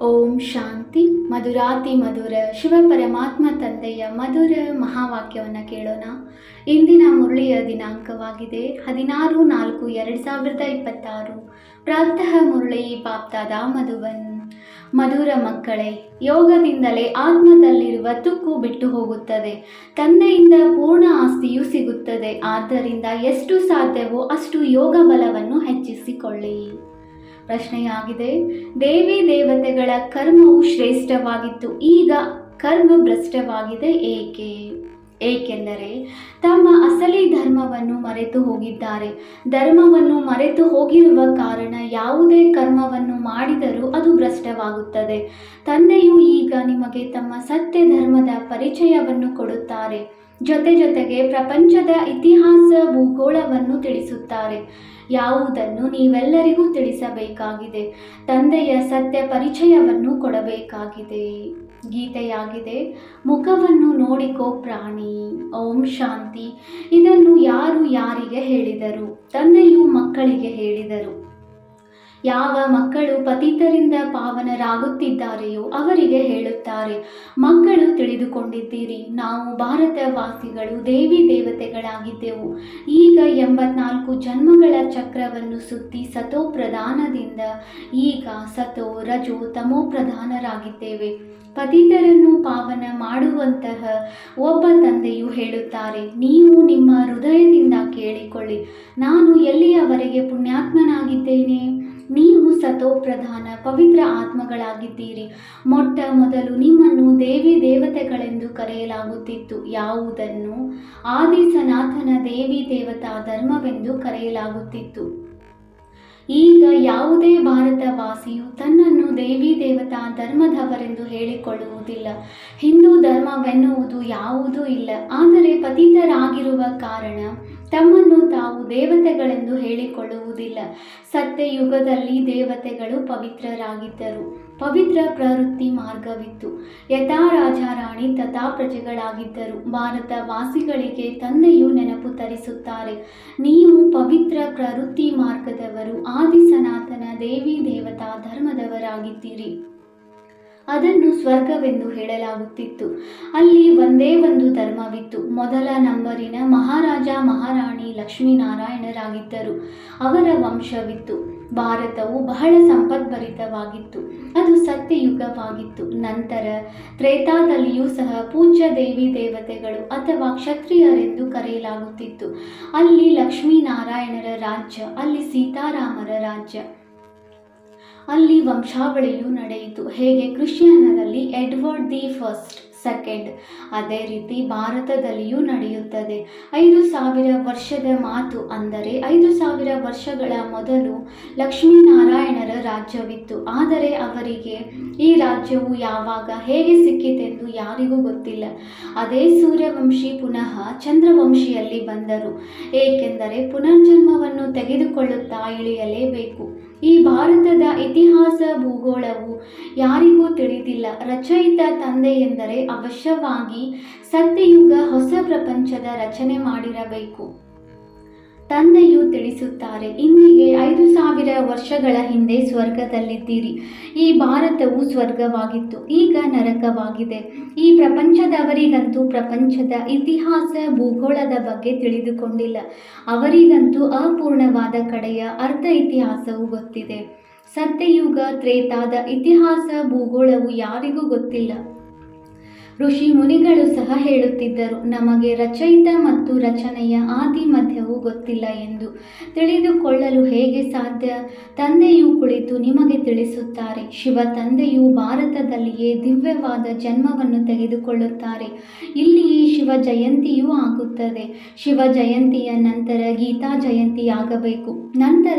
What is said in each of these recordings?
ಓಂ ಶಾಂತಿ. ಮಧುರಾತಿ ಮಧುರ ಶಿವ ಪರಮಾತ್ಮ ತಂದೆಯ ಮಧುರ ಮಹಾವಾಕ್ಯವನ್ನು ಕೇಳೋಣ. ಇಂದಿನ ಮುರಳಿಯ ದಿನಾಂಕವಾಗಿದೆ 16/4/2026. ಪ್ರಾತಃ ಮುರಳಿ ಬಾಪ್ತಾದ ಮಧುಬನ್. ಮಧುರ ಮಕ್ಕಳೇ, ಯೋಗದಿಂದಲೇ ಆತ್ಮದಲ್ಲಿರುವ ತುಕ್ಕು ಬಿಟ್ಟು ಹೋಗುತ್ತದೆ. ತಂದೆಯಿಂದ ಪೂರ್ಣ ಆಸ್ತಿಯು ಸಿಗುತ್ತದೆ. ಆದ್ದರಿಂದ ಎಷ್ಟು ಸಾಧ್ಯವೋ ಅಷ್ಟು ಯೋಗ ಬಲವನ್ನು ಹೆಚ್ಚಿಸಿಕೊಳ್ಳಿ. ಪ್ರಶ್ನೆಯಾಗಿದೆ, ದೇವಿ ದೇವತೆಗಳ ಕರ್ಮವು ಶ್ರೇಷ್ಠವಾಗಿತ್ತು, ಈಗ ಕರ್ಮ ಭ್ರಷ್ಟವಾಗಿದೆ ಏಕೆ? ಏಕೆಂದರೆ ತಮ್ಮ ಅಸಲಿ ಧರ್ಮವನ್ನು ಮರೆತು ಹೋಗಿದ್ದಾರೆ. ಧರ್ಮವನ್ನು ಮರೆತು ಹೋಗಿರುವ ಕಾರಣ ಯಾವುದೇ ಕರ್ಮವನ್ನು ಮಾಡಿದರೂ ಅದು ಭ್ರಷ್ಟವಾಗುತ್ತದೆ. ತಂದೆಯು ಈಗ ನಿಮಗೆ ತಮ್ಮ ಸತ್ಯ ಧರ್ಮದ ಪರಿಚಯವನ್ನು ಕೊಡುತ್ತಾರೆ. ಜೊತೆಗೆ ಪ್ರಪಂಚದ ಇತಿಹಾಸ ಭೂಗೋಳವನ್ನು ತಿಳಿಸುತ್ತಾರೆ. ಯಾವುದನ್ನು ನೀವೆಲ್ಲರಿಗೂ ತಿಳಿಸಬೇಕಾಗಿದೆ. ತಂದೆಯ ಸತ್ಯ ಪರಿಚಯವನ್ನು ಕೊಡಬೇಕಾಗಿದೆ. ಗೀತೆಯಾಗಿದೆ, ಮುಖವನ್ನು ನೋಡಿಕೋ ಪ್ರಾಣಿ. ಓಂ ಶಾಂತಿ. ಇದನ್ನು ಯಾರು ಯಾರಿಗೆ ಹೇಳಿದರು? ತಂದೆಯು ಮಕ್ಕಳಿಗೆ ಹೇಳಿದರು. ಯಾವ ಮಕ್ಕಳು ಪತಿತರಿಂದ ಪಾವನರಾಗುತ್ತಿದ್ದಾರೆಯೋ ಅವರಿಗೆ ಹೇಳುತ್ತಾರೆ. ಮಕ್ಕಳು ತಿಳಿದುಕೊಂಡಿದ್ದೀರಿ, ನಾವು ಭಾರತವಾಸಿಗಳು ದೇವಿ ದೇವತೆಗಳಾಗಿದ್ದೆವು. ಈಗ 84 ಜನ್ಮಗಳ ಚಕ್ರವನ್ನು ಸುತ್ತಿ ಸತೋ ಪ್ರಧಾನದಿಂದ ಈಗ ಸತೋ ರಜೋ ತಮೋ ಪ್ರಧಾನರಾಗಿದ್ದೇವೆ. ಪತಿತರನ್ನು ಪಾವನ ಮಾಡುವಂತಹ ಒಬ್ಬ ತಂದೆಯು ಹೇಳುತ್ತಾರೆ, ನೀವು ನಿಮ್ಮ ಹೃದಯದಿಂದ ಕೇಳಿಕೊಳ್ಳಿ, ನಾನು ಎಲ್ಲಿಯವರೆಗೆ ಪುಣ್ಯಾತ್ಮನಾಗಿದ್ದೇನೆ? ನೀವು ಸತೋ ಪ್ರಧಾನ ಪವಿತ್ರ ಆತ್ಮಗಳಾಗಿದ್ದೀರಿ. ಮೊಟ್ಟ ಮೊದಲು ನಿಮ್ಮನ್ನು ದೇವಿ ದೇವತೆಗಳೆಂದು ಕರೆಯಲಾಗುತ್ತಿತ್ತು. ಯಾವುದನ್ನು? ಆದಿ ಸನಾತನ ದೇವಿ ದೇವತಾ ಧರ್ಮವೆಂದು ಕರೆಯಲಾಗುತ್ತಿತ್ತು. ಈಗ ಯಾವುದೇ ಭಾರತವಾಸಿಯು ತನ್ನನ್ನು ದೇವಿ ದೇವತಾ ಧರ್ಮದವರೆಂದು ಹೇಳಿಕೊಳ್ಳುವುದಿಲ್ಲ. ಹಿಂದೂ ಧರ್ಮವೆನ್ನುವುದು ಯಾವುದೂ ಇಲ್ಲ. ಆದರೆ ಪತಿತರಾಗಿರುವ ಕಾರಣ ತಮ್ಮನ್ನು ತಾವು ದೇವತೆಗಳೆಂದು ಹೇಳಿಕೊಳ್ಳುವುದಿಲ್ಲ. ಸತ್ಯಯುಗದಲ್ಲಿ ದೇವತೆಗಳು ಪವಿತ್ರರಾಗಿದ್ದರು. ಪವಿತ್ರ ಪ್ರವೃತ್ತಿ ಮಾರ್ಗವಿತ್ತು. ಯಥಾ ರಾಜಾರಾಣಿ ತಥಾ ಪ್ರಜೆಗಳಾಗಿದ್ದರು. ಭಾರತವಾಸಿಗಳಿಗೆ ತಂದೆಯು ನೆನಪು ತರಿಸುತ್ತಾರೆ, ನೀವು ಪವಿತ್ರ ಪ್ರವೃತ್ತಿ ಮಾರ್ಗದವರು, ಆದಿ ಸನಾತನ ದೇವಿ ದೇವತಾ ಧರ್ಮದವರಾಗಿದ್ದೀರಿ. ಅದನ್ನು ಸ್ವರ್ಗವೆಂದು ಹೇಳಲಾಗುತ್ತಿತ್ತು. ಅಲ್ಲಿ ಒಂದೇ ಒಂದು ಧರ್ಮವಿತ್ತು. ಮೊದಲ ನಂಬರಿನ ಮಹಾರಾಜ ಮಹಾರಾಣಿ ಲಕ್ಷ್ಮೀನಾರಾಯಣರಾಗಿದ್ದರು. ಅವರ ವಂಶವಿತ್ತು. ಭಾರತವು ಬಹಳ ಸಂಪದ್ಭರಿತವಾಗಿತ್ತು. ಅದು ಸತ್ಯಯುಗವಾಗಿತ್ತು. ನಂತರ ತ್ರೇತಾದಲ್ಲಿಯೂ ಸಹ ಪೂಜ್ಯ ದೇವಿ ದೇವತೆಗಳು ಅಥವಾ ಕ್ಷತ್ರಿಯರೆಂದು ಕರೆಯಲಾಗುತ್ತಿತ್ತು. ಅಲ್ಲಿ ಲಕ್ಷ್ಮೀನಾರಾಯಣರ ರಾಜ್ಯ, ಅಲ್ಲಿ ಸೀತಾರಾಮರ ರಾಜ್ಯ, ಅಲ್ಲಿ ವಂಶಾವಳಿಯು ನಡೆಯಿತು. ಹೇಗೆ ಕ್ರಿಶ್ಚಿಯನ್ನರಲ್ಲಿ ಎಡ್ವರ್ಡ್ ದಿ ಫಸ್ಟ್, ಸೆಕೆಂಡ್, ಅದೇ ರೀತಿ ಭಾರತದಲ್ಲಿಯೂ ನಡೆಯುತ್ತದೆ. 5000 ವರ್ಷದ ಮಾತು. ಅಂದರೆ 5000 ವರ್ಷಗಳ ಮೊದಲು ಲಕ್ಷ್ಮೀನಾರಾಯಣರ ರಾಜ್ಯವಿತ್ತು. ಆದರೆ ಅವರಿಗೆ ಈ ರಾಜ್ಯವು ಯಾವಾಗ ಹೇಗೆ ಸಿಕ್ಕಿತೆಂದು ಯಾರಿಗೂ ಗೊತ್ತಿಲ್ಲ. ಅದೇ ಸೂರ್ಯವಂಶಿ ಪುನಃ ಚಂದ್ರವಂಶಿಯಲ್ಲಿ ಬಂದರು. ಏಕೆಂದರೆ ಪುನರ್ಜನ್ಮವನ್ನು ತೆಗೆದುಕೊಳ್ಳುತ್ತಾ ಇಳಿಯಲೇಬೇಕು. ಈ ಭಾರತದ ಇತಿಹಾಸ ಭೂಗೋಳವು ಯಾರಿಗೂ ತಿಳಿದಿಲ್ಲ. ರಚಯಿತ ತಂದೆ ಎಂದರೆ ಅವಶ್ಯವಾಗಿ ಸತ್ಯಯುಗ ಹೊಸ ಪ್ರಪಂಚದ ರಚನೆ ಮಾಡಿರಬೇಕು. ತಂದೆಯು ತಿಳಿಸುತ್ತಾರೆ, ಇಂದಿಗೆ 5000 ವರ್ಷಗಳ ಹಿಂದೆ ಸ್ವರ್ಗದಲ್ಲಿದ್ದೀರಿ. ಈ ಭಾರತವು ಸ್ವರ್ಗವಾಗಿತ್ತು, ಈಗ ನರಕವಾಗಿದೆ. ಈ ಪ್ರಪಂಚದವರಿಗಂತೂ ಪ್ರಪಂಚದ ಇತಿಹಾಸ ಭೂಗೋಳದ ಬಗ್ಗೆ ತಿಳಿದುಕೊಂಡಿಲ್ಲ. ಅವರಿಗಂತೂ ಅಪೂರ್ಣವಾದ ಕಡೆಯ ಅರ್ಧ ಇತಿಹಾಸವು ಗೊತ್ತಿದೆ. ಸತ್ಯಯುಗ ತ್ರೇತಾದ ಇತಿಹಾಸ ಭೂಗೋಳವು ಯಾರಿಗೂ ಗೊತ್ತಿಲ್ಲ. ಋಷಿ ಮುನಿಗಳು ಸಹ ಹೇಳುತ್ತಿದ್ದರು, ನಮಗೆ ರಚಯಿತ ಮತ್ತು ರಚನೆಯ ಆದಿ ಮಧ್ಯವು ಗೊತ್ತಿಲ್ಲ ಎಂದು. ತಿಳಿದುಕೊಳ್ಳಲು ಹೇಗೆ ಸಾಧ್ಯ? ತಂದೆಯು ಕುಳಿತು ನಿಮಗೆ ತಿಳಿಸುತ್ತಾರೆ. ಶಿವ ತಂದೆಯು ಭಾರತದಲ್ಲಿಯೇ ದಿವ್ಯವಾದ ಜನ್ಮವನ್ನು ತೆಗೆದುಕೊಳ್ಳುತ್ತಾರೆ. ಇಲ್ಲಿಯೇ ಶಿವ ಜಯಂತಿಯೂ ಆಗುತ್ತದೆ. ಶಿವ ಜಯಂತಿಯ ನಂತರ ಗೀತಾ ಜಯಂತಿ ಆಗಬೇಕು. ನಂತರ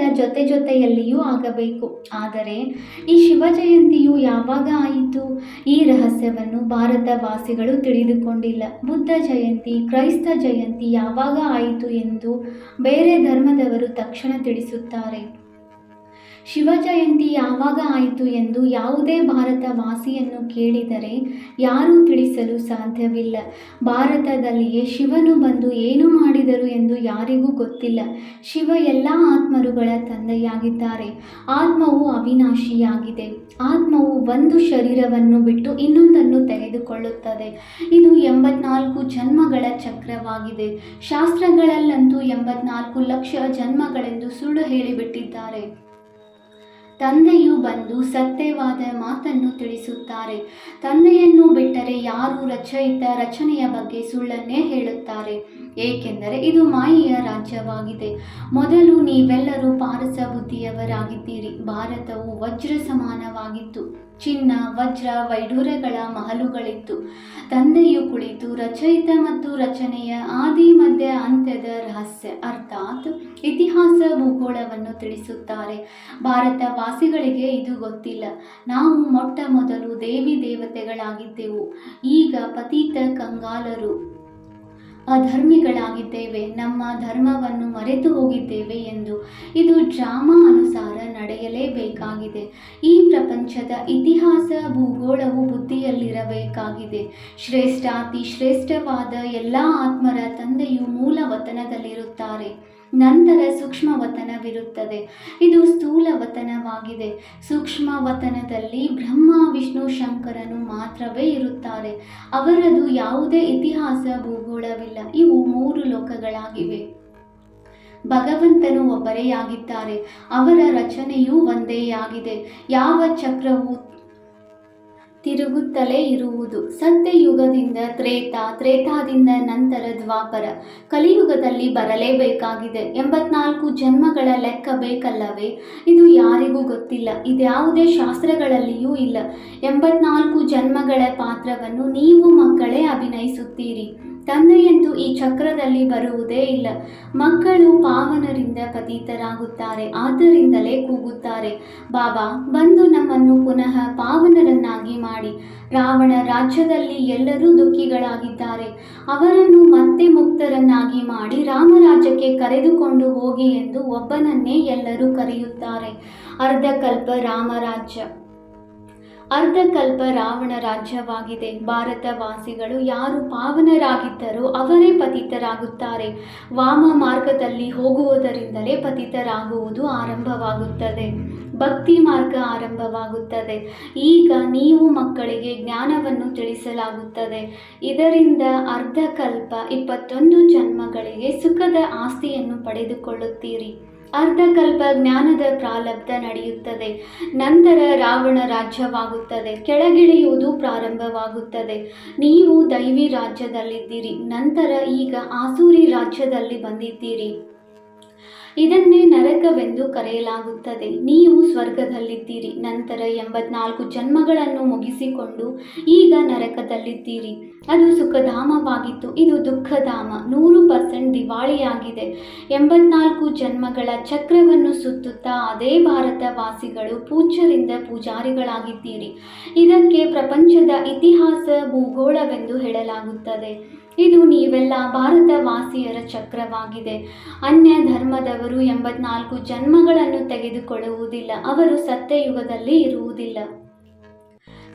ಜೊತೆಯಲ್ಲಿಯೂ ಆಗಬೇಕು. ಆದರೆ ಈ ಶಿವ ಜಯಂತಿಯು ಯಾವಾಗ ಆಯಿತು? ಈ ರಹಸ್ಯವನ್ನು ಭಾರತವಾಸಿಗಳು ತಿಳಿದುಕೊಂಡಿಲ್ಲ. ಬುದ್ಧ ಜಯಂತಿ, ಕ್ರೈಸ್ತ ಜಯಂತಿ ಯಾವಾಗ ಆಯಿತು ಎಂದು ಬೇರೆ ಧರ್ಮದವರು ತಕ್ಷಣ ತಿಳಿಸುತ್ತಾರೆ. ಶಿವಜಯಂತಿ ಯಾವಾಗ ಆಯಿತು ಎಂದು ಯಾವುದೇ ಭಾರತ ವಾಸಿಯನ್ನು ಕೇಳಿದರೆ ಯಾರೂ ತಿಳಿಸಲು ಸಾಧ್ಯವಿಲ್ಲ. ಭಾರತದಲ್ಲಿಯೇ ಶಿವನು ಬಂದು ಏನು ಮಾಡಿದರು ಎಂದು ಯಾರಿಗೂ ಗೊತ್ತಿಲ್ಲ. ಶಿವ ಎಲ್ಲ ಆತ್ಮರುಗಳ ತಂದೆಯಾಗಿದ್ದಾರೆ. ಆತ್ಮವು ಅವಿನಾಶಿಯಾಗಿದೆ. ಆತ್ಮವು ಒಂದು ಶರೀರವನ್ನು ಬಿಟ್ಟು ಇನ್ನೊಂದನ್ನು ತೆಗೆದುಕೊಳ್ಳುತ್ತದೆ. ಇದು 84 ಜನ್ಮಗಳ ಚಕ್ರವಾಗಿದೆ. ಶಾಸ್ತ್ರಗಳಲ್ಲಂತೂ 84 ಲಕ್ಷ ಜನ್ಮಗಳೆಂದು ಸುಳ್ಳು ಹೇಳಿಬಿಟ್ಟಿದ್ದಾರೆ. ತಂದೆಯು ಬಂದು ಸತ್ಯವಾದ ಮಾತನ್ನು ತಿಳಿಸುತ್ತಾರೆ. ತಂದೆಯನ್ನು ಬಿಟ್ಟರೆ ಯಾರು ರಚನೆಯ ಬಗ್ಗೆ ಸುಳ್ಳನ್ನೇ ಹೇಳುತ್ತಾರೆ. ಏಕೆಂದರೆ ಇದು ಮಾಯೆಯ ರಾಜ್ಯವಾಗಿದೆ. ಮೊದಲು ನೀವೆಲ್ಲರೂ ಪಾರಸ ಬುದ್ಧಿಯವರಾಗಿದ್ದೀರಿ. ಭಾರತವು ವಜ್ರ ಸಮಾನವಾಗಿತ್ತು. ಚಿನ್ನ, ವಜ್ರ, ವೈಢೂರ್ಯಗಳ ಮಹಲುಗಳಿತ್ತು. ತಂದೆಯು ಕುಳಿತು ರಚಯಿತ ಮತ್ತು ರಚನೆಯ ಆದಿ ಮಧ್ಯ ಅಂತ್ಯದ ರಹಸ್ಯ ಅರ್ಥಾತ್ ಇತಿಹಾಸ ಭೂಗೋಳವನ್ನು ತಿಳಿಸುತ್ತಾರೆ. ಭಾರತ ವಾಸಿಗಳಿಗೆ ಇದು ಗೊತ್ತಿಲ್ಲ. ನಾವು ಮೊಟ್ಟ ಮೊದಲು ದೇವಿ ದೇವತೆಗಳಾಗಿದ್ದೆವು. ಈಗ ಪತಿತ ಕಂಗಾಲರು ಅಧರ್ಮಿಗಳಾಗಿದ್ದೇವೆ. ನಮ್ಮ ಧರ್ಮವನ್ನು ಮರೆತು ಹೋಗಿದ್ದೇವೆ ಎಂದು. ಇದು ಡ್ರಾಮಾ ಅನುಸಾರ ನಡೆಯಲೇಬೇಕಾಗಿದೆ. ಈ ಪ್ರಪಂಚದ ಇತಿಹಾಸ ಭೂಗೋಳವು ಬುದ್ಧಿಯಲ್ಲಿರಬೇಕಾಗಿದೆ. ಶ್ರೇಷ್ಠ ಅತಿ ಶ್ರೇಷ್ಠವಾದ ಎಲ್ಲ ಆತ್ಮರ ತಂದೆಯು ಮೂಲ ವತನದಲ್ಲಿರುತ್ತಾರೆ. ನಂತರ ಸೂಕ್ಷ್ಮ ವತನವಿರುತ್ತದೆ. ಇದು ಸ್ಥೂಲ ವತನವಾಗಿದೆ. ಸೂಕ್ಷ್ಮ ವತನದಲ್ಲಿ ಬ್ರಹ್ಮ, ವಿಷ್ಣು, ಶಂಕರನು ಮಾತ್ರವೇ ಇರುತ್ತಾರೆ. ಅವರದು ಯಾವುದೇ ಇತಿಹಾಸ ಭೂಗೋಳವಿಲ್ಲ. ಇವು 3 ಲೋಕಗಳಾಗಿವೆ. ಭಗವಂತನು ಒಬ್ಬರೇ ಆಗಿದ್ದಾರೆ. ಅವರ ರಚನೆಯೂ ಒಂದೇ ಆಗಿದೆ. ಯಾವ ಚಕ್ರವು ತಿರುಗುತ್ತಲೇ ಇರುವುದು. ಸತ್ಯಯುಗದಿಂದ ತ್ರೇತಾದಿಂದ ನಂತರ ದ್ವಾಪರ, ಕಲಿಯುಗದಲ್ಲಿ ಬರಲೇಬೇಕಾಗಿದೆ. 84 ಜನ್ಮಗಳ ಲೆಕ್ಕ ಬೇಕಲ್ಲವೇ? ಇದು ಯಾರಿಗೂ ಗೊತ್ತಿಲ್ಲ. ಇದ್ಯಾವುದೇ ಶಾಸ್ತ್ರಗಳಲ್ಲಿಯೂ ಇಲ್ಲ. 84 ಜನ್ಮಗಳ ಪಾತ್ರವನ್ನು ನೀವು ಮಕ್ಕಳೇ ಅಭಿನಯಿಸುತ್ತೀರಿ. ತಂದೆಯಂತೂ ಈ ಚಕ್ರದಲ್ಲಿ ಬರುವುದೇ ಇಲ್ಲ. ಮಕ್ಕಳು ಪಾವನರಿಂದ ಪತಿತರಾಗುತ್ತಾರೆ. ಆದ್ದರಿಂದಲೇ ಕೂಗುತ್ತಾರೆ, ಬಾಬಾ ಬಂದು ನಮ್ಮನ್ನು ಪುನಃ ಪಾವನರನ್ನಾಗಿ ಮಾಡಿ. ರಾವಣ ರಾಜ್ಯದಲ್ಲಿ ಎಲ್ಲರೂ ದುಃಖಿಗಳಾಗಿದ್ದಾರೆ. ಅವರನ್ನು ಮತ್ತೆ ಮುಕ್ತರನ್ನಾಗಿ ಮಾಡಿ ರಾಮರಾಜ್ಯಕ್ಕೆ ಕರೆದುಕೊಂಡು ಹೋಗಿ ಎಂದು ಒಬ್ಬನನ್ನೇ ಎಲ್ಲರೂ ಕರೆಯುತ್ತಾರೆ. ಅರ್ಧಕಲ್ಪ ರಾಮರಾಜ್ಯ, ಅರ್ಧಕಲ್ಪ ರಾವಣ ರಾಜ್ಯವಾಗಿದೆ. ಭಾರತವಾಸಿಗಳು ಯಾರು ಪಾವನರಾಗಿದ್ದರೋ ಅವರೇ ಪತಿತರಾಗುತ್ತಾರೆ. ವಾಮ ಮಾರ್ಗದಲ್ಲಿ ಹೋಗುವುದರಿಂದಲೇ ಪತಿತರಾಗುವುದು ಆರಂಭವಾಗುತ್ತದೆ. ಭಕ್ತಿ ಮಾರ್ಗ ಆರಂಭವಾಗುತ್ತದೆ. ಈಗ ನೀವು ಮಕ್ಕಳಿಗೆ ಜ್ಞಾನವನ್ನು ತಿಳಿಸಲಾಗುತ್ತದೆ. ಇದರಿಂದ ಅರ್ಧಕಲ್ಪ 21 ಜನ್ಮಗಳಿಗೆ ಸುಖದ ಆಸ್ತಿಯನ್ನು ಪಡೆದುಕೊಳ್ಳುತ್ತೀರಿ. ಅರ್ಧಕಲ್ಪ ಜ್ಞಾನದ ಪ್ರಾರಬ್ಧ ನಡೆಯುತ್ತದೆ. ನಂತರ ರಾವಣ ರಾಜ್ಯವಾಗುತ್ತದೆ. ಕೆಳಗಿಳಿಯುವುದು ಪ್ರಾರಂಭವಾಗುತ್ತದೆ. ನೀವು ದೈವಿ ರಾಜ್ಯದಲ್ಲಿದ್ದೀರಿ. ನಂತರ ಈಗ ಆಸುರಿ ರಾಜ್ಯದಲ್ಲಿ ಬಂದಿದ್ದೀರಿ. ಇದನ್ನೇ ನರಕವೆಂದು ಕರೆಯಲಾಗುತ್ತದೆ. ನೀವು ಸ್ವರ್ಗದಲ್ಲಿದ್ದೀರಿ. ನಂತರ 84 ಜನ್ಮಗಳನ್ನು ಮುಗಿಸಿಕೊಂಡು ಈಗ ನರಕದಲ್ಲಿದ್ದೀರಿ. ಅದು ಸುಖಧಾಮವಾಗಿತ್ತು. ಇದು ದುಃಖಧಾಮ. 100% ದಿವಾಳಿಯಾಗಿದೆ. 84 ಜನ್ಮಗಳ ಚಕ್ರವನ್ನು ಸುತ್ತುತ್ತಾ ಅದೇ ಭಾರತವಾಸಿಗಳು ಪೂಜ್ಯರಿಂದ ಪೂಜಾರಿಗಳಾಗಿದ್ದೀರಿ. ಇದಕ್ಕೆ ಪ್ರಪಂಚದ ಇತಿಹಾಸ ಭೂಗೋಳವೆಂದು ಹೇಳಲಾಗುತ್ತದೆ. ಇದು ನೀವೆಲ್ಲ ಭಾರತವಾಸಿಯರ ಚಕ್ರವಾಗಿದೆ. ಅನ್ಯ ಧರ್ಮದವರು 84 ಜನ್ಮಗಳನ್ನು ತೆಗೆದುಕೊಳ್ಳುವುದಿಲ್ಲ. ಅವರು ಸತ್ಯಯುಗದಲ್ಲಿ ಇರುವುದಿಲ್ಲ.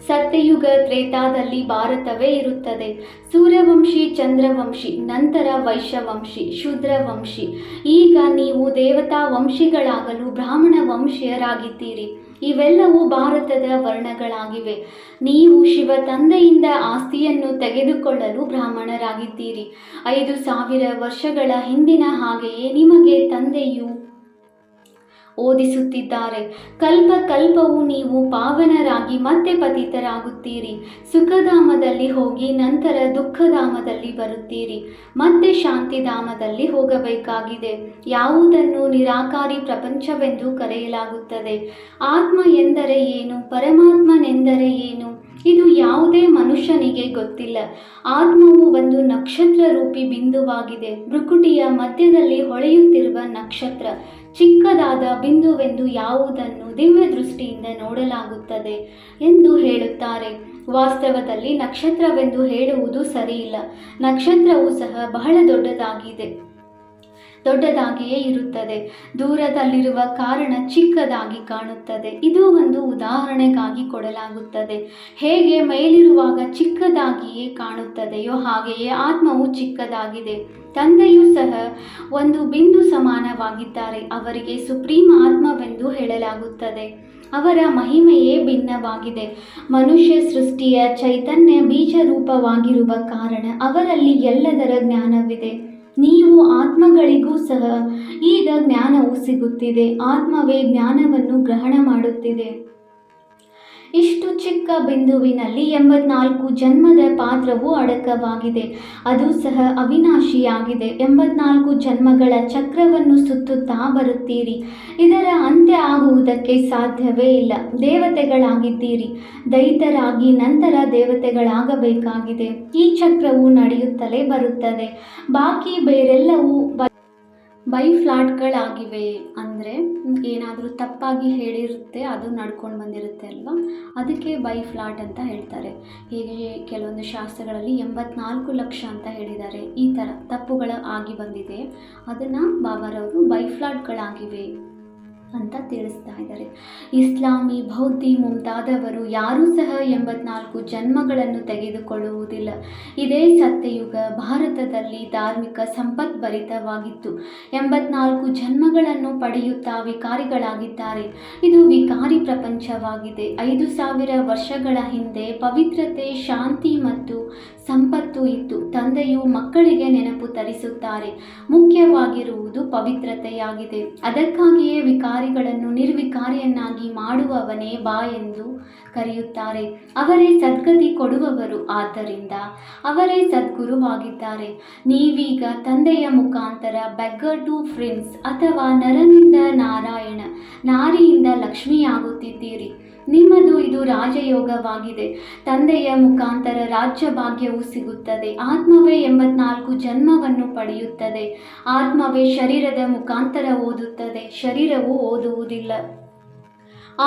ಸತ್ಯಯುಗ ತ್ರೇತಾದಲ್ಲಿ ಭಾರತವೇ ಇರುತ್ತದೆ. ಸೂರ್ಯವಂಶಿ, ಚಂದ್ರವಂಶಿ, ನಂತರ ವೈಶ್ಯವಂಶಿ, ಶೂದ್ರವಂಶಿ. ಈಗ ನೀವು ದೇವತಾ ವಂಶಿಗಳಾಗಲು ಬ್ರಾಹ್ಮಣ ವಂಶೀಯರಾಗಿದ್ದೀರಿ. ಇವೆಲ್ಲವೂ ಭಾರತದ ವರ್ಣಗಳಾಗಿವೆ. ನೀವು ಶಿವ ತಂದೆಯಿಂದ ಆಸ್ತಿಯನ್ನು ತೆಗೆದುಕೊಳ್ಳಲು ಬ್ರಾಹ್ಮಣರಾಗಿದ್ದೀರಿ. 5000 ವರ್ಷಗಳ ಹಿಂದಿನ ಹಾಗೆಯೇ ನಿಮಗೆ ತಂದೆಯು ಓದಿಸುತ್ತಿದ್ದಾರೆ. ಕಲ್ಪ ಕಲ್ಪವು ನೀವು ಪಾವನರಾಗಿ ಮತ್ತೆ ಪತಿತರಾಗುತ್ತೀರಿ. ಸುಖಧಾಮದಲ್ಲಿ ಹೋಗಿ ನಂತರ ದುಃಖಧಾಮದಲ್ಲಿ ಬರುತ್ತೀರಿ. ಮತ್ತೆ ಶಾಂತಿಧಾಮದಲ್ಲಿ ಹೋಗಬೇಕಾಗಿದೆ. ಯಾವುದನ್ನು ನಿರಾಕಾರಿ ಪ್ರಪಂಚವೆಂದು ಕರೆಯಲಾಗುತ್ತದೆ. ಆತ್ಮ ಎಂದರೆ ಏನು? ಪರಮಾತ್ಮನೆಂದರೆ ಏನು? ಇದು ಯಾವುದೇ ಮನುಷ್ಯನಿಗೆ ಗೊತ್ತಿಲ್ಲ. ಆತ್ಮವು ಒಂದು ನಕ್ಷತ್ರ ರೂಪಿ ಬಿಂದುವಾಗಿದೆ. ಭ್ರುಕುಟಿಯ ಮಧ್ಯದಲ್ಲಿ ಹೊಳೆಯುತ್ತಿರುವ ನಕ್ಷತ್ರ. ಚಿಕ್ಕದಾದ ಬಿಂದುವೆಂದು ಯಾವುದನ್ನು ದಿವ್ಯ ದೃಷ್ಟಿಯಿಂದ ನೋಡಲಾಗುತ್ತದೆ ಎಂದು ಹೇಳುತ್ತಾರೆ. ವಾಸ್ತವದಲ್ಲಿ ನಕ್ಷತ್ರವೆಂದು ಹೇಳುವುದು ಸರಿಯಿಲ್ಲ. ನಕ್ಷತ್ರವು ಸಹ ಬಹಳ ದೊಡ್ಡದಾಗಿದೆ. ದೊಡ್ಡದಾಗಿಯೇ ಇರುತ್ತದೆ. ದೂರದಲ್ಲಿರುವ ಕಾರಣ ಚಿಕ್ಕದಾಗಿ ಕಾಣುತ್ತದೆ. ಇದು ಒಂದು ಉದಾಹರಣೆಗಾಗಿ ಕೊಡಲಾಗುತ್ತದೆ. ಹೇಗೆ ಮೇಲಿರುವಾಗ ಚಿಕ್ಕದಾಗಿಯೇ ಕಾಣುತ್ತದೆಯೋ ಹಾಗೆಯೇ ಆತ್ಮವು ಚಿಕ್ಕದಾಗಿದೆ. ತಂದೆಯೂ ಸಹ ಒಂದು ಬಿಂದು ಸಮಾನವಾಗಿದ್ದಾರೆ. ಅವರಿಗೆ ಸುಪ್ರೀಂ ಆತ್ಮವೆಂದು ಹೇಳಲಾಗುತ್ತದೆ. ಅವರ ಮಹಿಮೆಯೇ ಭಿನ್ನವಾಗಿದೆ. ಮನುಷ್ಯ ಸೃಷ್ಟಿಯ ಚೈತನ್ಯ ಬೀಜರೂಪವಾಗಿರುವ ಕಾರಣ ಅವರಲ್ಲಿ ಎಲ್ಲದರ ಜ್ಞಾನವಿದೆ. ನೀವು ಆತ್ಮಗಳಿಗೂ ಸಹ ಈಗ ಜ್ಞಾನವು ಸಿಗುತ್ತಿದೆ. ಆತ್ಮವೇ ಜ್ಞಾನವನ್ನು ಗ್ರಹಣ ಮಾಡುತ್ತಿದೆ. ಇಷ್ಟು ಚಿಕ್ಕ ಬಿಂದುವಿನಲ್ಲಿ 84 ಜನ್ಮದ ಪಾತ್ರವು ಅಡಕವಾಗಿದೆ. ಅದು ಸಹ ಅವಿನಾಶಿಯಾಗಿದೆ. 84 ಜನ್ಮಗಳ ಚಕ್ರವನ್ನು ಸುತ್ತುತ್ತಾ ಬರುತ್ತೀರಿ. ಇದರ ಅಂತ್ಯ ಆಗುವುದಕ್ಕೆ ಸಾಧ್ಯವೇ ಇಲ್ಲ. ದೇವತೆಗಳಾಗಿದ್ದೀರಿ, ದೈತ್ಯರಾಗಿ ನಂತರ ದೇವತೆಗಳಾಗಬೇಕಾಗಿದೆ. ಈ ಚಕ್ರವು ನಡೆಯುತ್ತಲೇ ಬರುತ್ತದೆ. ಬಾಕಿ ಬೇರೆಲ್ಲವೂ ಬೈಫ್ಲಾಟ್ಗಳಾಗಿವೆ. ಅಂದರೆ ಏನಾದರೂ ತಪ್ಪಾಗಿ ಹೇಳಿರುತ್ತೆ, ಅದು ನಡ್ಕೊಂಡು ಬಂದಿರುತ್ತೆ ಅಲ್ವಾ, ಅದಕ್ಕೆ ಬೈಫ್ಲಾಟ್ ಅಂತ ಹೇಳ್ತಾರೆ. ಹೀಗೆ ಕೆಲವೊಂದು ಶಾಸ್ತ್ರಗಳಲ್ಲಿ 84 ಲಕ್ಷ ಅಂತ ಹೇಳಿದ್ದಾರೆ. ಈ ಥರ ತಪ್ಪುಗಳು ಆಗಿ ಬಂದಿದೆ, ಅದನ್ನು ಬಾಬಾರವರು ಬೈಫ್ಲಾಟ್ಗಳಾಗಿವೆ ಅಂತ ತಿಳಿಸ್ತಾ ಇದ್ದಾರೆ. ಇಸ್ಲಾಮಿ, ಬೌದ್ಧಿ ಮುಂತಾದವರು ಯಾರೂ ಸಹ 84 ಜನ್ಮಗಳನ್ನು ತೆಗೆದುಕೊಳ್ಳುವುದಿಲ್ಲ. ಇದೇ ಸತ್ಯಯುಗ. ಭಾರತದಲ್ಲಿ ಧಾರ್ಮಿಕ ಸಂಪದ್ಭರಿತವಾಗಿತ್ತು. 84 ಜನ್ಮಗಳನ್ನು ಪಡೆಯುತ್ತಾ ವಿಕಾರಿಗಳಾಗಿದ್ದಾರೆ. ಇದು ವಿಕಾರಿ ಪ್ರಪಂಚವಾಗಿದೆ. 5000 ವರ್ಷಗಳ ಹಿಂದೆ ಪವಿತ್ರತೆ, ಶಾಂತಿ ಮತ್ತು ಸಂಪತ್ತು ಇತ್ತು. ತಂದೆಯು ಮಕ್ಕಳಿಗೆ ನೆನಪು ತರಿಸುತ್ತಾರೆ. ಮುಖ್ಯವಾಗಿರುವುದು ಪವಿತ್ರತೆಯಾಗಿದೆ. ಅದಕ್ಕಾಗಿಯೇ ವಿಕಾರಿಗಳನ್ನು ನಿರ್ವಿಕಾರಿಯನ್ನಾಗಿ ಮಾಡುವವನೇ ಬಾ ಎಂದು ಕರೆಯುತ್ತಾರೆ. ಅವರೇ ಸದ್ಗತಿ ಕೊಡುವವರು, ಆದ್ದರಿಂದ ಅವರೇ ಸದ್ಗುರುವಾಗಿದ್ದಾರೆ. ನೀವೀಗ ತಂದೆಯ ಮುಖಾಂತರ ಬೆಗ್ಗರ್ ಟು ಪ್ರಿನ್ಸ್ ಅಥವಾ ನರನಿಂದ ನಾರಾಯಣ, ನಾರಿಯಿಂದ ಲಕ್ಷ್ಮಿಯಾಗುತ್ತಿದ್ದೀರಿ. ನಿಮ್ಮದು ಇದು ರಾಜಯೋಗವಾಗಿದೆ. ತಂದೆಯ ಮುಖಾಂತರ ರಾಜ್ಯ ಭಾಗ್ಯವು ಸಿಗುತ್ತದೆ. ಆತ್ಮವೇ 84 ಜನ್ಮವನ್ನು ಪಡೆಯುತ್ತದೆ. ಆತ್ಮವೇ ಶರೀರದ ಮುಖಾಂತರ ಓದುತ್ತದೆ. ಶರೀರವು ಓದುವುದಿಲ್ಲ.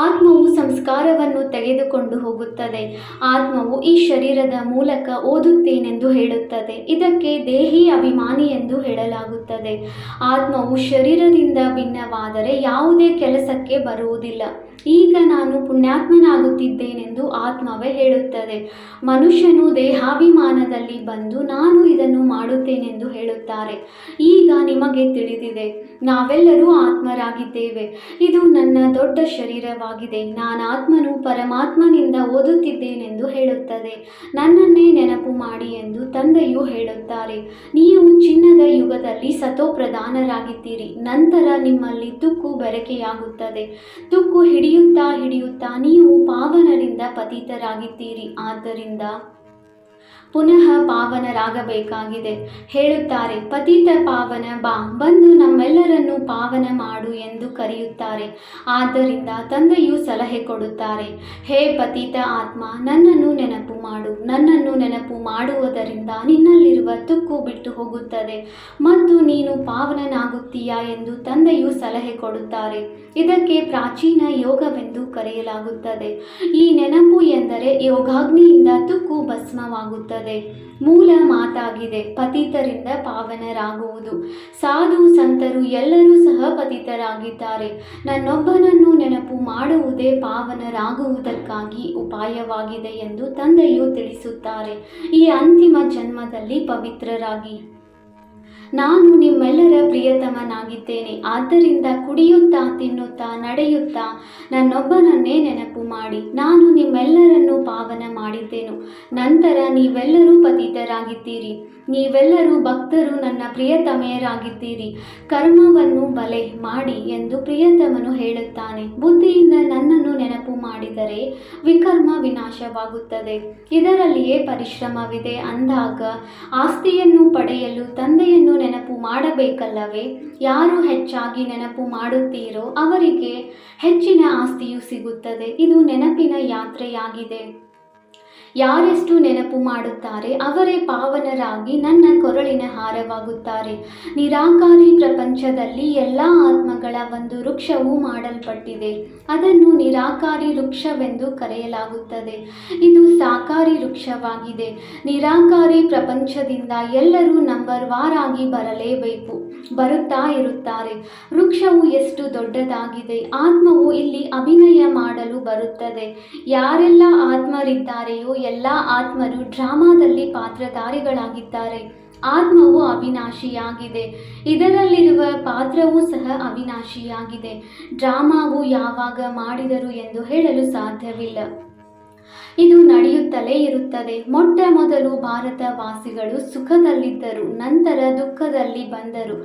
ಆತ್ಮವು ಸಂಸ್ಕಾರವನ್ನು ತೆಗೆದುಕೊಂಡು ಹೋಗುತ್ತದೆ. ಆತ್ಮವು ಈ ಶರೀರದ ಮೂಲಕ ಓದುತ್ತೇನೆಂದು ಹೇಳುತ್ತದೆ. ಇದಕ್ಕೆ ದೇಹಿ ಅಭಿಮಾನಿ ಎಂದು ಹೇಳಲಾಗುತ್ತದೆ. ಆತ್ಮವು ಶರೀರದಿಂದ ಭಿನ್ನವಾದರೆ ಯಾವುದೇ ಕೆಲಸಕ್ಕೆ ಬರುವುದಿಲ್ಲ. ಈಗ ನಾನು ಪುಣ್ಯಾತ್ಮನಾಗುತ್ತಿದ್ದೇನೆಂದು ಆತ್ಮವೇ ಹೇಳುತ್ತದೆ. ಮನುಷ್ಯನು ದೇಹಾಭಿಮಾನದಲ್ಲಿ ಬಂದು ನಾನು ಇದನ್ನು ಮಾಡುತ್ತೇನೆಂದು ಹೇಳುತ್ತಾರೆ. ಈಗ ನಿಮಗೆ ತಿಳಿದಿದೆ, ನಾವೆಲ್ಲರೂ ಆತ್ಮರಾಗಿದ್ದೇವೆ. ಇದು ನನ್ನ ದೊಡ್ಡ ಶರೀರವಾಗಿದೆ. ನಾನಾತ್ಮನು ಪರಮಾತ್ಮನಿಂದ ಓದುತ್ತಿದ್ದೇನೆಂದು ಹೇಳುತ್ತದೆ. ನನ್ನನ್ನೇ ನೆನಪು ಮಾಡಿ ಎಂದು ತಂದೆಯು ಹೇಳುತ್ತಾರೆ. ನೀವು ಚಿನ್ನದ ಯುಗದಲ್ಲಿ ಸತೋಪ್ರಧಾನರಾಗಿದ್ದೀರಿ. ನಂತರ ನಿಮ್ಮಲ್ಲಿ ತುಕ್ಕು ಬೆರಕೆಯಾಗುತ್ತದೆ. ತುಕ್ಕು ಹಿಡಿಯುತ್ತಾ ನೀವು ಪಾವನರಿಂದ ಪತಿತರಾಗಿದ್ದೀರಿ. ಆದ್ದರಿಂದ ಪುನಃ ಪಾವನರಾಗಬೇಕಾಗಿದೆ. ಹೇಳುತ್ತಾರೆ, ಪತಿತ ಪಾವನ ಬಾ, ಬಂದು ನಮ್ಮೆಲ್ಲರನ್ನು ಪಾವನ ಮಾಡು ಎಂದು ಕರೆಯುತ್ತಾರೆ. ಆದ್ದರಿಂದ ತಂದೆಯು ಸಲಹೆ ಕೊಡುತ್ತಾರೆ, ಹೇ ಪತಿತ ಆತ್ಮ, ನನ್ನನ್ನು ನೆನಪು ಮಾಡು. ನನ್ನನ್ನು ನೆನಪು ಮಾಡುವುದರಿಂದ ನಿನ್ನಲ್ಲಿರುವ ತುಕ್ಕು ಬಿಟ್ಟು ಹೋಗುತ್ತದೆ ಮತ್ತು ನೀನು ಪಾವನನಾಗುತ್ತೀಯಾ ಎಂದು ತಂದೆಯು ಸಲಹೆ ಕೊಡುತ್ತಾರೆ. ಇದಕ್ಕೆ ಪ್ರಾಚೀನ ಯೋಗವೆಂದು ಕರೆಯಲಾಗುತ್ತದೆ. ಈ ನೆನಪು ಎಂದರೆ ಯೋಗಾಗ್ನಿಯಿಂದ ತುಕ್ಕು ಭಸ್ಮವಾಗುತ್ತದೆ. ಮೂಲ ಮಾತಾಗಿದೆ, ಪತಿತರಿಂದ ಪಾವನರಾಗುವುದು. ಸಾಧು ಸಂತರು ಎಲ್ಲರೂ ಸಹ ಪತಿತರಾಗಿದ್ದಾರೆ. ನನ್ನೊಬ್ಬನನ್ನು ನೆನಪು ಮಾಡುವುದೇ ಪಾವನರಾಗುವುದಕ್ಕಾಗಿ ಉಪಾಯವಾಗಿದೆ ಎಂದು ತಂದೆಯು ತಿಳಿಸುತ್ತಾರೆ. ಈ ಅಂತಿಮ ಜನ್ಮದಲ್ಲಿ ಪವಿತ್ರರಾಗಿ. ನಾನು ನಿಮ್ಮೆಲ್ಲರ ಪ್ರಿಯತಮನಾಗಿದ್ದೇನೆ. ಆದ್ದರಿಂದ ಕುಡಿಯುತ್ತಾ, ತಿನ್ನುತ್ತಾ, ನಡೆಯುತ್ತಾ ನನ್ನೊಬ್ಬನನ್ನೇ ನೆನಪು ಮಾಡಿ. ನಾನು ನಿಮ್ಮೆಲ್ಲರನ್ನು ಪಾವನ ಮಾಡಿದ್ದೇನು. ನಂತರ ನೀವೆಲ್ಲರೂ ಪತಿತರಾಗಿದ್ದೀರಿ. ನೀವೆಲ್ಲರೂ ಭಕ್ತರು, ನನ್ನ ಪ್ರಿಯತಮೆಯರಾಗಿದ್ದೀರಿ. ಕರ್ಮವನ್ನು ಬಲೆ ಮಾಡಿ ಎಂದು ಪ್ರಿಯತಮನು ಹೇಳುತ್ತಾನೆ. ಬುದ್ಧಿಯಿಂದ ನನ್ನನ್ನು ನೆನಪು ಮಾಡಿದರೆ ವಿಕರ್ಮ ವಿನಾಶವಾಗುತ್ತದೆ. ಇದರಲ್ಲಿಯೇ ಪರಿಶ್ರಮವಿದೆ. ಅಂದಾಗ ಆಸ್ತಿಯನ್ನು ಪಡೆಯಲು ತಂದೆಯನ್ನು ನೆನಪು ಮಾಡಬೇಕಲ್ಲವೇ? ಯಾರು ಹೆಚ್ಚಾಗಿ ನೆನಪು ಮಾಡುತ್ತೀರೋ ಅವರಿಗೆ ಹೆಚ್ಚಿನ ಆಸ್ತಿಯು ಸಿಗುತ್ತದೆ. ಇದು ನೆನಪಿನ ಯಾತ್ರೆಯಾಗಿದೆ. ಯಾರೆಷ್ಟು ನೆನಪು ಮಾಡುತ್ತಾರೆ ಅವರೇ ಪಾವನರಾಗಿ ನನ್ನ ಕೊರಳಿನ ಹಾರವಾಗುತ್ತಾರೆ. ನಿರಾಕಾರಿ ಪ್ರಪಂಚದಲ್ಲಿ ಎಲ್ಲ ಆತ್ಮಗಳ ಒಂದು ವೃಕ್ಷವು ಮಾಡಲ್ಪಟ್ಟಿದೆ. ಅದನ್ನು ನಿರಾಕಾರಿ ವೃಕ್ಷವೆಂದು ಕರೆಯಲಾಗುತ್ತದೆ. ಇದು ಸಾಕಾರಿ ವೃಕ್ಷವಾಗಿದೆ. ನಿರಾಕಾರಿ ಪ್ರಪಂಚದಿಂದ ಎಲ್ಲರೂ ನಂಬರ್ ವಾರಾಗಿ ಬರಲೇಬೇಕು, ಬರುತ್ತಾ ಇರುತ್ತಾರೆ. ವೃಕ್ಷವು ಎಷ್ಟು ದೊಡ್ಡದಾಗಿದೆ. ಆತ್ಮವು ಇಲ್ಲಿ ಅಭಿನಯ ಮಾಡಲು ಬರುತ್ತದೆ. ಯಾರೆಲ್ಲ ಆತ್ಮರಿದ್ದಾರೆಯೋ ಎಲ್ಲ ಆತ್ಮರು ಡ್ರಾಮಾದಲ್ಲಿ ಪಾತ್ರಧಾರಿಗಳಾಗಿದ್ದಾರೆ. ಆತ್ಮವು ಅವಿನಾಶಿಯಾಗಿದೆ. ಇದರಲ್ಲಿರುವ ಪಾತ್ರವೂ ಸಹ ಅವಿನಾಶಿಯಾಗಿದೆ. ಡ್ರಾಮಾವು ಯಾವಾಗ ಮಾಡಿದರು ಎಂದು ಹೇಳಲು ಸಾಧ್ಯವಿಲ್ಲ. ಇದು ನಡೆಯುತ್ತಲೇ ಇರುತ್ತದೆ. ಮೊಟ್ಟ ಮೊದಲು ಭಾರತವಾಸಿಗಳು ಸುಖದಲ್ಲಿದ್ದರು, ನಂತರ ದುಃಖದಲ್ಲಿ ಬಂದರು,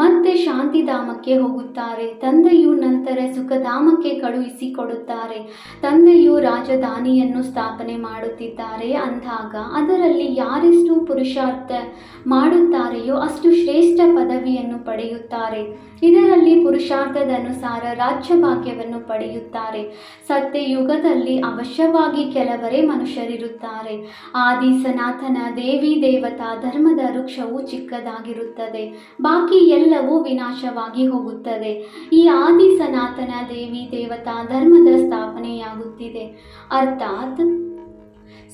ಮತ್ತೆ ಶಾಂತಿಧಾಮಕ್ಕೆ ಹೋಗುತ್ತಾರೆ. ತಂದೆಯು ನಂತರ ಸುಖಧಾಮಕ್ಕೆ ಕಳುಹಿಸಿಕೊಡುತ್ತಾರೆ. ತಂದೆಯು ರಾಜಧಾನಿಯನ್ನು ಸ್ಥಾಪನೆ ಮಾಡುತ್ತಿದ್ದಾರೆ ಅಂದಾಗ ಅದರಲ್ಲಿ ಯಾರೆಷ್ಟು ಪುರುಷಾರ್ಥ ಮಾಡುತ್ತಾರೆಯೋ ಅಷ್ಟು ಶ್ರೇಷ್ಠ ಪದವಿಯನ್ನು ಪಡೆಯುತ್ತಾರೆ. ಇದರಲ್ಲಿ ಪುರುಷಾರ್ಥದ ಅನುಸಾರ ರಾಜ್ಯಭಾಗ್ಯವನ್ನು ಪಡೆಯುತ್ತಾರೆ. ಸತ್ಯಯುಗದಲ್ಲಿ ಅವಶ್ಯವಾಗಿ ಕೆಲವರೇ ಮನುಷ್ಯರಿರುತ್ತಾರೆ. ಆದಿ ಸನಾತನ ದೇವಿ ದೇವತಾ ಧರ್ಮದ ವೃಕ್ಷವು ಚಿಕ್ಕದಾಗಿರುತ್ತದೆ, ಬಾಕಿ ಎಲ್ಲವೂ ವಿನಾಶವಾಗಿ ಹೋಗುತ್ತದೆ. ಈ ಆದಿ ಸನಾತನ ದೇವಿ ದೇವತಾ ಧರ್ಮದ ಸ್ಥಾಪನೆಯಾಗುತ್ತಿದೆ. ಅರ್ಥಾತ್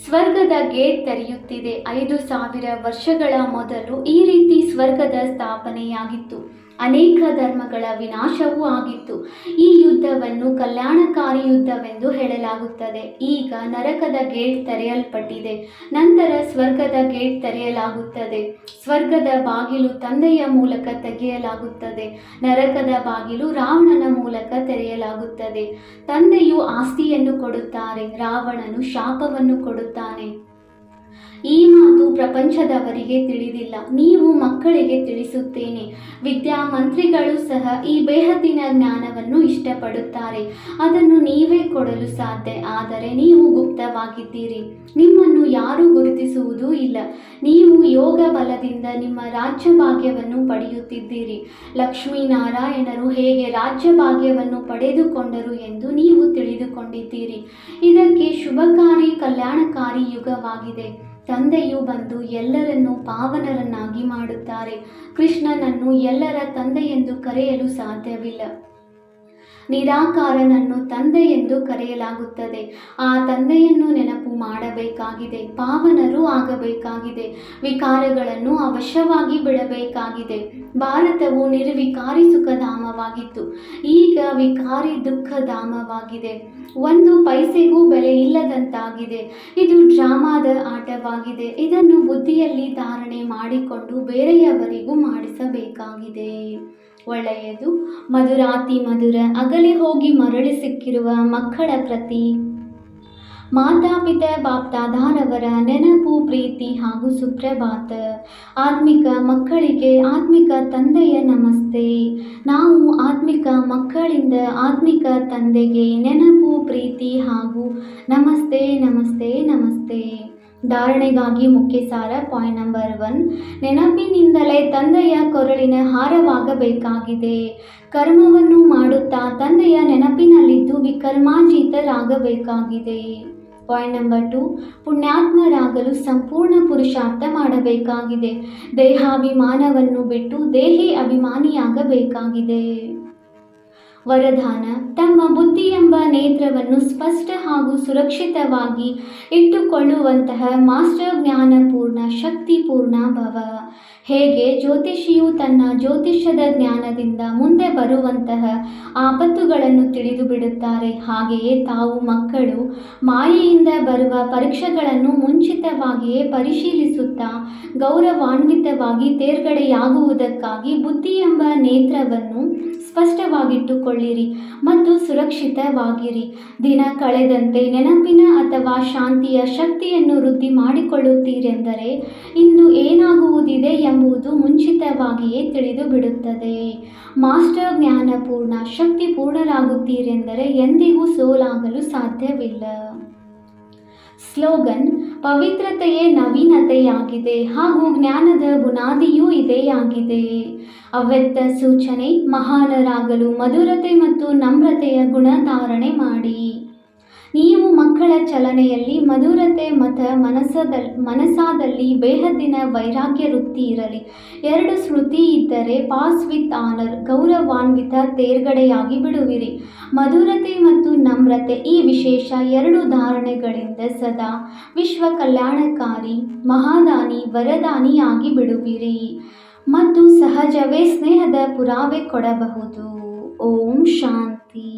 ಸ್ವರ್ಗದ ಗೇಟ್ ತೆರೆಯುತ್ತಿದೆ. 5,000 ವರ್ಷಗಳ ಮೊದಲು ಈ ರೀತಿ ಸ್ವರ್ಗದ ಸ್ಥಾಪನೆಯಾಗಿತ್ತು. ಅನೇಕ ಧರ್ಮಗಳ ವಿನಾಶವೂ ಆಗಿತ್ತು. ಈ ಯುದ್ಧವನ್ನು ಕಲ್ಯಾಣಕಾರಿ ಯುದ್ಧವೆಂದು ಹೇಳಲಾಗುತ್ತದೆ. ಈಗ ನರಕದ ಗೇಟ್ ತೆರೆಯಲ್ಪಟ್ಟಿದೆ, ನಂತರ ಸ್ವರ್ಗದ ಗೇಟ್ ತೆರೆಯಲಾಗುತ್ತದೆ. ಸ್ವರ್ಗದ ಬಾಗಿಲು ತಂದೆಯ ಮೂಲಕ ತೆಗೆಯಲಾಗುತ್ತದೆ, ನರಕದ ಬಾಗಿಲು ರಾವಣನ ಮೂಲಕ ತೆರೆಯಲಾಗುತ್ತದೆ. ತಂದೆಯು ಆಸ್ತಿಯನ್ನು ಕೊಡುತ್ತಾರೆ, ರಾವಣನು ಶಾಪವನ್ನು ಕೊಡುತ್ತಾನೆ. ಈ ಮಾತು ಪ್ರಪಂಚದವರಿಗೆ ತಿಳಿದಿಲ್ಲ, ನೀವು ಮಕ್ಕಳಿಗೆ ತಿಳಿಸುತ್ತೇನೆ. ವಿದ್ಯಾಮಂತ್ರಿಗಳು ಸಹ ಈ ಬೇಹದ್ದಿನ ಜ್ಞಾನವನ್ನು ಇಷ್ಟಪಡುತ್ತಾರೆ. ಅದನ್ನು ನೀವೇ ಕೊಡಲು ಸಾಧ್ಯ, ಆದರೆ ನೀವು ಗುಪ್ತವಾಗಿದ್ದೀರಿ. ನಿಮ್ಮನ್ನು ಯಾರೂ ಗುರುತಿಸುವುದೂ ಇಲ್ಲ. ನೀವು ಯೋಗ ಬಲದಿಂದ ನಿಮ್ಮ ರಾಜ್ಯಭಾಗ್ಯವನ್ನು ಪಡೆಯುತ್ತಿದ್ದೀರಿ. ಲಕ್ಷ್ಮೀನಾರಾಯಣರು ಹೇಗೆ ರಾಜ್ಯಭಾಗ್ಯವನ್ನು ಪಡೆದುಕೊಂಡರು ಎಂದು ನೀವು ತಿಳಿದುಕೊಂಡಿದ್ದೀರಿ. ಇದಕ್ಕೆ ಶುಭಕಾರಿ ಕಲ್ಯಾಣಕಾರಿ ಯುಗವಾಗಿದೆ. ತಂದೆಯು ಬಂದು ಎಲ್ಲರನ್ನೂ ಪಾವನರನ್ನಾಗಿ ಮಾಡುತ್ತಾರೆ. ಕೃಷ್ಣನನ್ನು ಎಲ್ಲರ ತಂದೆ ಎಂದು ಕರೆಯಲು ಸಾಧ್ಯವಿಲ್ಲ. ನಿರಾಕಾರನನ್ನು ತಂದೆ ಎಂದು ಕರೆಯಲಾಗುತ್ತದೆ. ಆ ತಂದೆಯನ್ನು ನೆನಪು ಮಾಡಬೇಕಾಗಿದೆ. ಪಾವನರು ಆಗಬೇಕಾಗಿದೆ. ವಿಕಾರಗಳನ್ನು ಅವಶ್ಯವಾಗಿ ಬಿಡಬೇಕಾಗಿದೆ. ಭಾರತವು ನಿರ್ವಿಕಾರಿ ಸುಖಧಾಮವಾಗಿತ್ತು, ಈಗ ವಿಕಾರಿ ದುಃಖಧಾಮವಾಗಿದೆ. 1 ಪೈಸೆಗೂ ಬೆಲೆ ಇಲ್ಲದಂತಾಗಿದೆ. ಇದು ಡ್ರಾಮಾದ ಆಟವಾಗಿದೆ. ಇದನ್ನು ಬುದ್ಧಿಯಲ್ಲಿ ಧಾರಣೆ ಮಾಡಿಕೊಂಡು ಬೇರೆಯವರಿಗೂ ಮಾಡಿಸಬೇಕಾಗಿದೆ. ಒಳ್ಳೆಯದು. ಮಧುರಾತಿ ಮಧುರ ಅಗಲಿ ಹೋಗಿ ಮರಳಿ ಸಿಕ್ಕಿರುವ ಮಕ್ಕಳ ಪ್ರತಿ ಮಾತಾಪಿತ ಬಾಪ್ದಾದಾರವರ ನೆನಪು, ಪ್ರೀತಿ ಹಾಗೂ ಸುಪ್ರಭಾತ. ಆತ್ಮಿಕ ಮಕ್ಕಳಿಗೆ ಆತ್ಮಿಕ ತಂದೆಯ ನಮಸ್ತೆ. ನಾವು ಆತ್ಮಿಕ ಮಕ್ಕಳಿಂದ ಆತ್ಮಿಕ ತಂದೆಗೆ ನೆನಪು, ಪ್ರೀತಿ ಹಾಗೂ ನಮಸ್ತೆ ನಮಸ್ತೆ ನಮಸ್ತೆ. ಧಾರಣೆಗಾಗಿ ಮುಖ್ಯ ಸಾರ. ಪಾಯಿಂಟ್ ನಂಬರ್ 1, ನೆನಪಿನಿಂದಲೇ ತಂದೆಯ ಕೊರಳಿನ ಹಾರವಾಗಬೇಕಾಗಿದೆ. ಕರ್ಮವನ್ನು ಮಾಡುತ್ತಾ ತಂದೆಯ ನೆನಪಿನಲ್ಲಿದ್ದು ವಿಕರ್ಮಾಜೀತರಾಗಬೇಕಾಗಿದೆ. ಪಾಯಿಂಟ್ ನಂಬರ್ 2, ಪುಣ್ಯಾತ್ಮರಾಗಲು ಸಂಪೂರ್ಣ ಪುರುಷಾರ್ಥ ಮಾಡಬೇಕಾಗಿದೆ. ದೇಹಾಭಿಮಾನವನ್ನು ಬಿಟ್ಟು ದೇಹಿ ಅಭಿಮಾನಿಯಾಗಬೇಕಾಗಿದೆ. ವರದಾನ: ತಮ್ಮ ಬುದ್ಧಿ ಎಂಬ ನೇತ್ರವನ್ನು ಸ್ಪಷ್ಟ ಹಾಗೂ ಸುರಕ್ಷಿತವಾಗಿ ಇಟ್ಟುಕೊಳ್ಳುವಂತಹ ಮಾಸ್ಟರ್ ಜ್ಞಾನಪೂರ್ಣ ಶಕ್ತಿಪೂರ್ಣ ಭವ. ಹೇಗೆ ಜ್ಯೋತಿಷಿಯು ತನ್ನ ಜ್ಯೋತಿಷ್ಯದ ಜ್ಞಾನದಿಂದ ಮುಂದೆ ಬರುವಂತಹ ಆಪತ್ತುಗಳನ್ನು ತಿಳಿದು ಬಿಡುತ್ತಾರೆ, ಹಾಗೆಯೇ ತಾವು ಮಕ್ಕಳು ಮಾಯೆಯಿಂದ ಬರುವ ಪರೀಕ್ಷೆಗಳನ್ನು ಮುಂಚಿತವಾಗಿಯೇ ಪರಿಶೀಲಿಸುತ್ತಾ ಗೌರವಾನ್ವಿತವಾಗಿ ತೇರ್ಗಡೆಯಾಗುವುದಕ್ಕಾಗಿ ಬುದ್ಧಿ ಎಂಬ ನೇತ್ರವನ್ನು ಸ್ಪಷ್ಟವಾಗಿಟ್ಟುಕೊಳ್ಳಿರಿ ಮತ್ತು ಸುರಕ್ಷಿತವಾಗಿರಿ. ದಿನ ಕಳೆದಂತೆ ನೆನಪಿನ ಅಥವಾ ಶಾಂತಿಯ ಶಕ್ತಿಯನ್ನು ವೃದ್ಧಿ ಮಾಡಿಕೊಳ್ಳುತ್ತೀರೆಂದರೆ ಇಂದು ಏನಾಗುವುದಿದೆ ಎಂಬುದು ಮುಂಚಿತವಾಗಿಯೇ ತಿಳಿದು ಬಿಡುತ್ತದೆ. ಮಾಸ್ಟರ್ ಜ್ಞಾನಪೂರ್ಣ ಶಕ್ತಿ ಪೂರ್ಣರಾಗುತ್ತೀರೆಂದರೆ ಎಂದಿಗೂ ಸೋಲಾಗಲು ಸಾಧ್ಯವಿಲ್ಲ. ಸ್ಲೋಗನ್: ಪವಿತ್ರತೆಯೇ ನವೀನತೆಯಾಗಿದೆ ಹಾಗೂ ಜ್ಞಾನದ ಬುನಾದಿಯೂ ಇದೇ ಆಗಿದೆ. ಅವ್ಯಕ್ತ ಸೂಚನೆ: ಮಹಾನರಾಗಲು ಮಧುರತೆ ಮತ್ತು ನಮ್ರತೆಯ ಗುಣ ಧಾರಣೆ ಮಾಡಿ. ನೀವು ಮಕ್ಕಳ ಚಲನೆಯಲ್ಲಿ ಮಧುರತೆ ಮತ ಮನಸಾದಲ್ಲಿ ಬೇಹದ್ದಿನ ವೈರಾಗ್ಯ ವೃತ್ತಿ ಇರಲಿ. 2 ಸ್ಮೃತಿ ಇದ್ದರೆ ಪಾಸ್ ವಿತ್ ಆನರ್, ಗೌರವಾನ್ವಿತ ತೇರ್ಗಡೆಯಾಗಿ ಬಿಡುವಿರಿ. ಮಧುರತೆ ಮತ್ತು ನಮ್ರತೆ ಈ ವಿಶೇಷ 2 ಧಾರಣೆಗಳಿಂದ ಸದಾ ವಿಶ್ವ ಕಲ್ಯಾಣಕಾರಿ ಮಹಾದಾನಿ ವರದಾನಿಯಾಗಿ ಬಿಡುವಿರಿ ಮತ್ತು ಸಹಜವೇ ಸ್ನೇಹದ ಪುರಾವೆ ಕೊಡಬಹುದು. ಓಂ ಶಾಂತಿ.